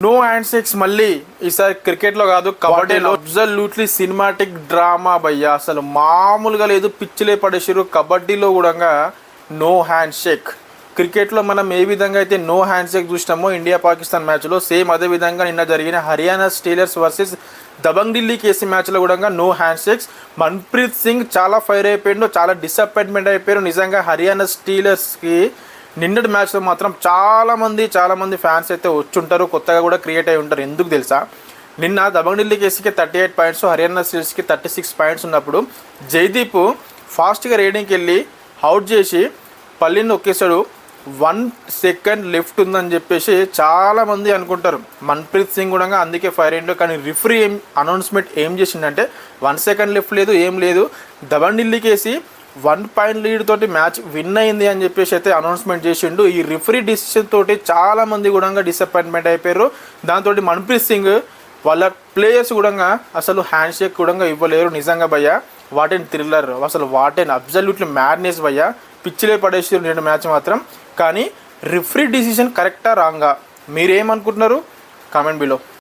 No hand shakes మళ్ళీ ఈసారి క్రికెట్లో కాదు కబడ్డీలో అబ్సల్యూట్లీ సినిమాటిక్ డ్రామా భయ్య. అసలు మామూలుగా లేదు, పిచ్చిలే పడేసారు. కబడ్డీలో కూడా నో హ్యాండ్ షేక్. క్రికెట్లో మనం ఏ విధంగా అయితే నో హ్యాండ్ షేక్ చూసినామో ఇండియా పాకిస్తాన్ మ్యాచ్లో, సేమ్ అదే విధంగా నిన్న జరిగిన Haryana steelers versus Dabang Delhi KC మ్యాచ్లో కూడా no hand shakes. Manpreet Singh చాలా ఫైర్ అయిపోయాడు, చాలా డిసప్పాయింట్మెంట్ అయిపోయారు. నిజంగా హర్యానా స్టీలర్స్కి నిన్నటి మ్యాచ్లో మాత్రం చాలామంది ఫ్యాన్స్ అయితే వచ్చుంటారు, కొత్తగా కూడా క్రియేట్ అయి ఉంటారు. ఎందుకు తెలుసా, నిన్న దబంగ్ ఢిల్లీ కేసీకి 38 పాయింట్స్, హర్యానా స్టీలర్స్కి 36 పాయింట్స్ ఉన్నప్పుడు జైదీప్ ఫాస్ట్గా రేడింగ్కి వెళ్ళి అవుట్ చేసి పల్లిని నొక్కేశాడు. 1 సెకండ్ లెఫ్ట్ ఉందని చెప్పేసి చాలామంది అనుకుంటారు. మన్ప్రీత్ సింగ్ కూడా అందుకే ఫైర్ అయ్యిండు. కానీ రిఫరీ అనౌన్స్మెంట్ ఏం చేసిందంటే 1 సెకండ్ లెఫ్ట్ లేదు, ఏం లేదు, దబంగ్ ఢిల్లీకి వేసి 1 పాయింట్ లీడ్ తోటి మ్యాచ్ విన్ అయింది అని చెప్పేసి అయితే అనౌన్స్మెంట్ చేసిండు. ఈ రిఫరీ డిసిషన్ తోటి చాలామంది కూడా డిసప్పాయింట్మెంట్ అయిపోయారు. దాంతో మన్ప్రీత్ సింగ్ వాళ్ళ ప్లేయర్స్ కూడా అసలు హ్యాండ్ షేక్ కూడా ఇవ్వలేరు. నిజంగా భయ్య వాటెన్ థ్రిల్లర్, అసలు వాటెన్ అబ్సల్యూట్లీ మ్యాడ్నెస్ భయ్య. పిచ్చిలే పడేసారు రెండు మ్యాచ్ మాత్రం. కానీ రిఫరీ డిసిషన్ కరెక్టా రాంగా మీరేమనుకుంటున్నారు? Comment below.